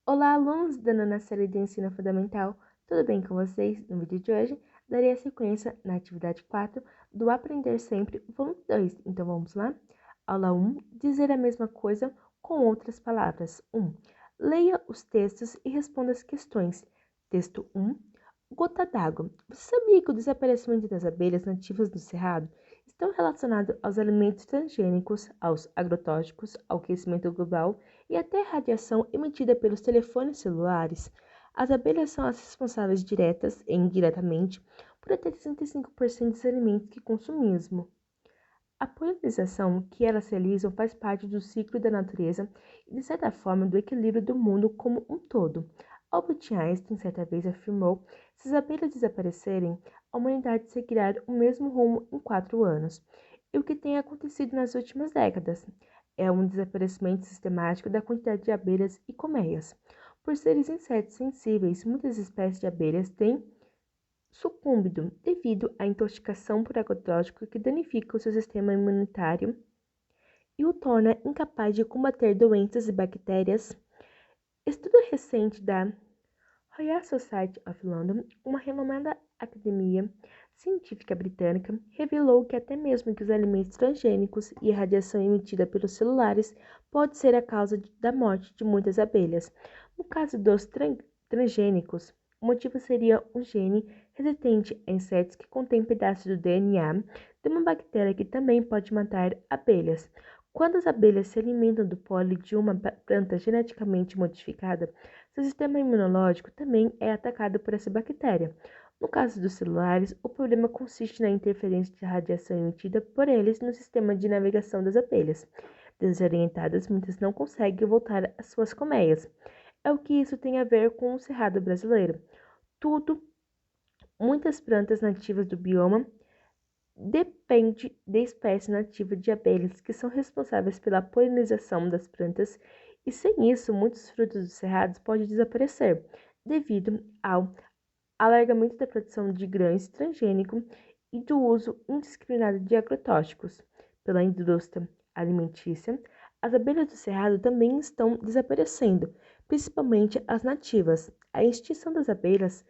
Olá, alunos da nona série de ensino fundamental, tudo bem com vocês? No vídeo de hoje, darei a sequência na atividade 4 do Aprender Sempre, volume 2. Então, vamos lá? Aula 1, dizer a mesma coisa com outras palavras. 1. Leia os textos e responda as questões. Texto 1. Gota d'água. Você sabia que o desaparecimento das abelhas nativas do Cerrado estão relacionados aos alimentos transgênicos, aos agrotóxicos, ao aquecimento global e até a radiação emitida pelos telefones celulares? As abelhas são as responsáveis diretas e indiretamente por até 65% dos alimentos que consumimos. A polinização que elas realizam faz parte do ciclo da natureza e, de certa forma, do equilíbrio do mundo como um todo. Albert Einstein certa vez afirmou que se as abelhas desaparecerem, a humanidade seguirá o mesmo rumo em 4 anos. E o que tem acontecido nas últimas décadas é um desaparecimento sistemático da quantidade de abelhas e colmeias. Por serem insetos sensíveis, muitas espécies de abelhas têm sucumbido devido à intoxicação por agrotóxico que danifica o seu sistema imunitário e o torna incapaz de combater doenças e bactérias. Estudo recente da Royal Society of London, uma renomada academia científica britânica, revelou que até mesmo que os alimentos transgênicos e a radiação emitida pelos celulares pode ser a causa da morte de muitas abelhas. No caso dos transgênicos, o motivo seria um gene resistente a insetos que contém pedaços do DNA de uma bactéria que também pode matar abelhas. Quando as abelhas se alimentam do pólen de uma planta geneticamente modificada, seu sistema imunológico também é atacado por essa bactéria. No caso dos celulares, o problema consiste na interferência de radiação emitida por eles no sistema de navegação das abelhas. Desorientadas, muitas não conseguem voltar às suas colmeias. É o que isso tem a ver com o cerrado brasileiro. Tudo, muitas plantas nativas do bioma dependem de espécies nativas de abelhas que são responsáveis pela polinização das plantas e sem isso muitos frutos do cerrado podem desaparecer devido ao alargamento da produção de grãos transgênicos e do uso indiscriminado de agrotóxicos pela indústria alimentícia. As abelhas do cerrado também estão desaparecendo, principalmente as nativas. A extinção das abelhas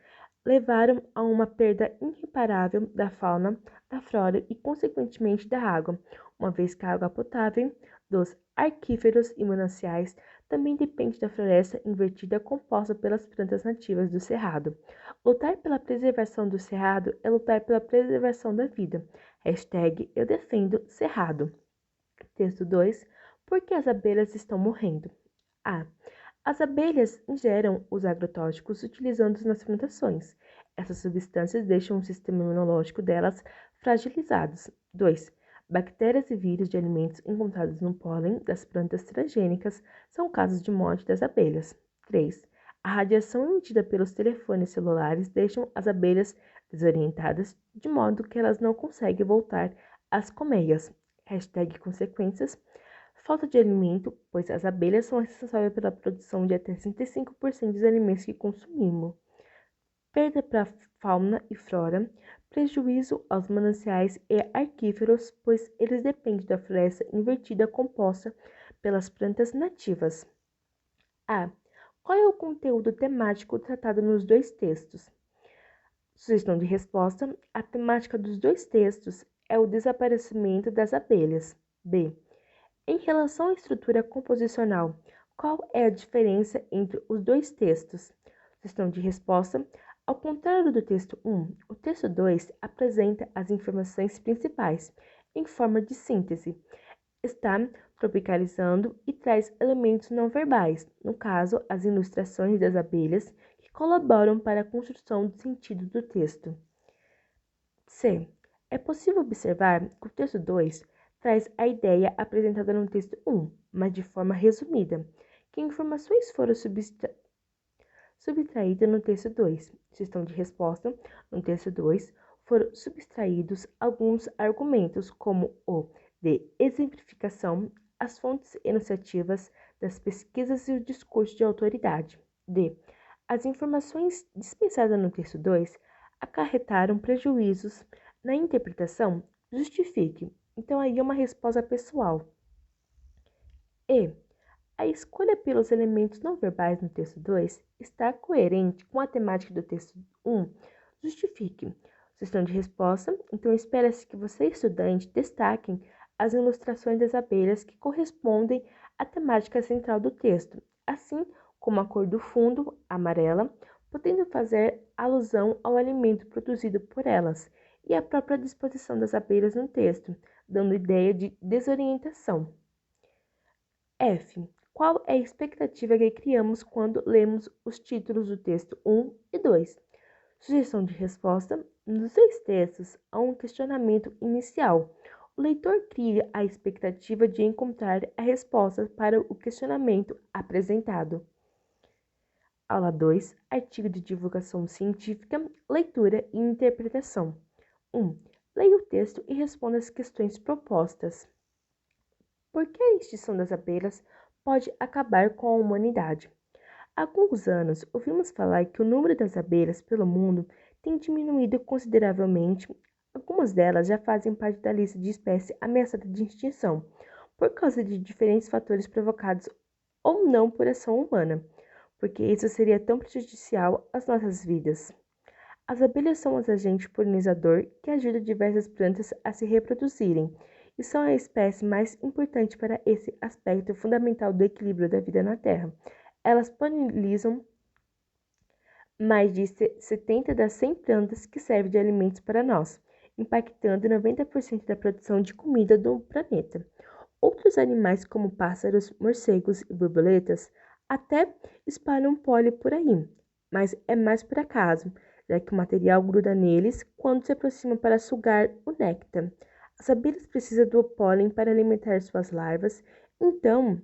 levaram a uma perda irreparável da fauna, da flora e, consequentemente, da água, uma vez que a água potável dos aquíferos e mananciais também depende da floresta invertida composta pelas plantas nativas do cerrado. Lutar pela preservação do cerrado é lutar pela preservação da vida. Hashtag Eu Defendo Cerrado. Texto 2. Por que as abelhas estão morrendo? A. As abelhas ingeram os agrotóxicos utilizando-os nas plantações. Essas substâncias deixam o sistema imunológico delas fragilizados. 2. Bactérias e vírus de alimentos encontrados no pólen das plantas transgênicas são casos de morte das abelhas. 3. A radiação emitida pelos telefones celulares deixa as abelhas desorientadas, de modo que elas não conseguem voltar às colmeias. Hashtag consequências. Falta de alimento, pois as abelhas são responsáveis pela produção de até 65% dos alimentos que consumimos. Perda para a fauna e flora, prejuízo aos mananciais e aquíferos, pois eles dependem da floresta invertida composta pelas plantas nativas. A. Qual é o conteúdo temático tratado nos dois textos? Sugestão de resposta: a temática dos dois textos é o desaparecimento das abelhas. B. Em relação à estrutura composicional, qual é a diferença entre os dois textos? Sugestão de resposta: ao contrário do texto 1, o texto 2 apresenta as informações principais em forma de síntese. Está tropicalizando e traz elementos não verbais, no caso, as ilustrações das abelhas, que colaboram para a construção do sentido do texto. C. É possível observar que o texto 2 traz a ideia apresentada no texto 1, mas de forma resumida. Que informações foram subtraídas no texto 2? Sugestão de resposta: no texto 2 foram subtraídos alguns argumentos, como o de exemplificação, as fontes enunciativas das pesquisas e o discurso de autoridade. D. As informações dispensadas no texto 2 acarretaram prejuízos na interpretação. Justifique. Então, aí é uma resposta pessoal. E. A escolha pelos elementos não verbais no texto 2 está coerente com a temática do texto 1? Justifique. Sugestão de resposta. Então, espera-se que você, estudante, destaquem as ilustrações das abelhas que correspondem à temática central do texto, assim como a cor do fundo, amarela, podendo fazer alusão ao alimento produzido por elas, e a própria disposição das abelhas no texto, dando ideia de desorientação. F. Qual é a expectativa que criamos quando lemos os títulos do texto 1 e 2? Sugestão de resposta. Nos dois textos, há um questionamento inicial. O leitor cria a expectativa de encontrar a resposta para o questionamento apresentado. Aula 2. Artigo de divulgação científica, leitura e interpretação. 1. Leia o texto e responda as questões propostas. Por que a extinção das abelhas pode acabar com a humanidade? Há alguns anos, ouvimos falar que o número das abelhas pelo mundo tem diminuído consideravelmente. Algumas delas já fazem parte da lista de espécies ameaçadas de extinção, por causa de diferentes fatores provocados ou não por ação humana, porque isso seria tão prejudicial às nossas vidas. As abelhas são um agente polinizador que ajuda diversas plantas a se reproduzirem e são a espécie mais importante para esse aspecto fundamental do equilíbrio da vida na Terra. Elas polinizam mais de 70 das 100 plantas que servem de alimentos para nós, impactando 90% da produção de comida do planeta. Outros animais, como pássaros, morcegos e borboletas, até espalham pólen por aí, mas é mais por acaso, já que o material gruda neles quando se aproxima para sugar o néctar. As abelhas precisam do pólen para alimentar suas larvas, então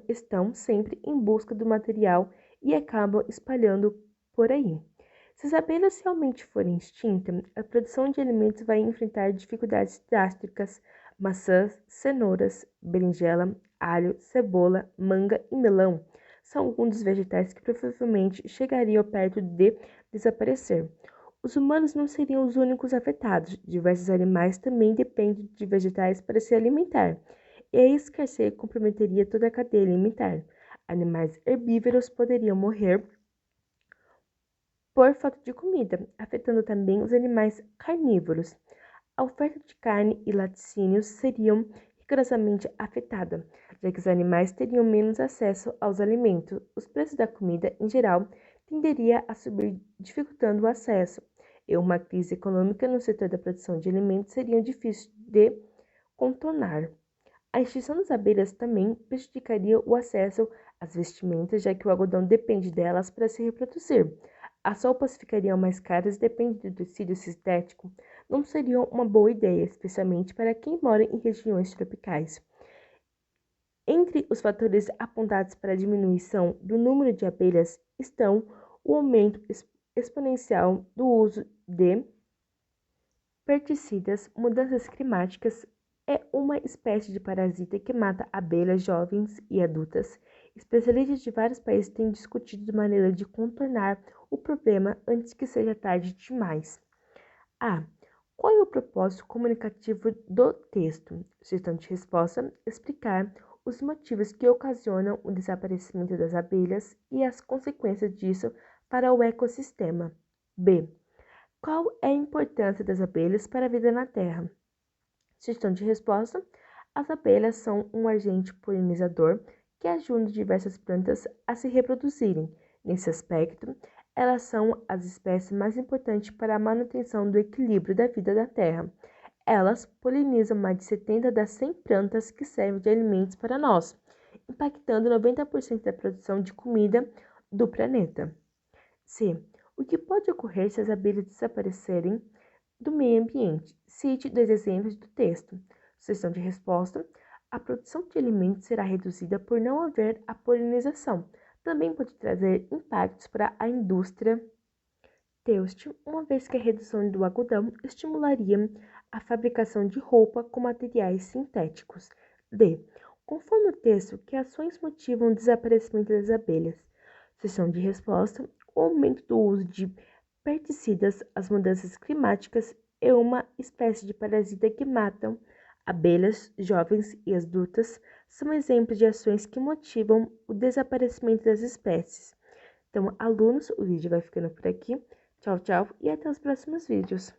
estão sempre em busca do material e acabam espalhando por aí. Se as abelhas realmente forem extintas, a produção de alimentos vai enfrentar dificuldades drásticas. Maçãs, cenouras, berinjela, alho, cebola, manga e melão são alguns dos vegetais que provavelmente chegariam perto de desaparecer. Os humanos não seriam os únicos afetados. Diversos animais também dependem de vegetais para se alimentar, e a escassez comprometeria toda a cadeia alimentar. Animais herbívoros poderiam morrer por falta de comida, afetando também os animais carnívoros. A oferta de carne e laticínios seriam rigorosamente afetada, já que os animais teriam menos acesso aos alimentos. Os preços da comida, em geral, tenderia a subir, dificultando o acesso, e uma crise econômica no setor da produção de alimentos seria difícil de contornar. A extinção das abelhas também prejudicaria o acesso às vestimentas, já que o algodão depende delas para se reproduzir. As roupas ficariam mais caras e dependendo do tecido sintético, não seria uma boa ideia, especialmente para quem mora em regiões tropicais. Entre os fatores apontados para a diminuição do número de abelhas estão o aumento exponencial do uso de pesticidas, mudanças climáticas. É uma espécie de parasita que mata abelhas jovens e adultas. Especialistas de vários países têm discutido maneira de contornar o problema antes que seja tarde demais. A. Qual é o propósito comunicativo do texto? Sugestão de resposta: explicar os motivos que ocasionam o desaparecimento das abelhas e as consequências disso para o ecossistema. B. Qual é a importância das abelhas para a vida na Terra? Sugestão de resposta: as abelhas são um agente polinizador que ajuda diversas plantas a se reproduzirem. Nesse aspecto, elas são as espécies mais importantes para a manutenção do equilíbrio da vida da Terra. Elas polinizam mais de 70 das 100 plantas que servem de alimentos para nós, impactando 90% da produção de comida do planeta. C. O que pode ocorrer se as abelhas desaparecerem do meio ambiente? Cite dois exemplos do texto. Sugestão de resposta: a produção de alimentos será reduzida por não haver a polinização. Também pode trazer impactos para a indústria têxtil, uma vez que a redução do algodão estimularia a fabricação de roupa com materiais sintéticos. D. Conforme o texto, que ações motivam o desaparecimento das abelhas? Sugestão de resposta: o aumento do uso de pesticidas, as mudanças climáticas e uma espécie de parasita que matam Abelhas jovens e adultas são exemplos de ações que motivam o desaparecimento das espécies. Então, alunos, o vídeo vai ficando por aqui. Tchau, tchau e até os próximos vídeos.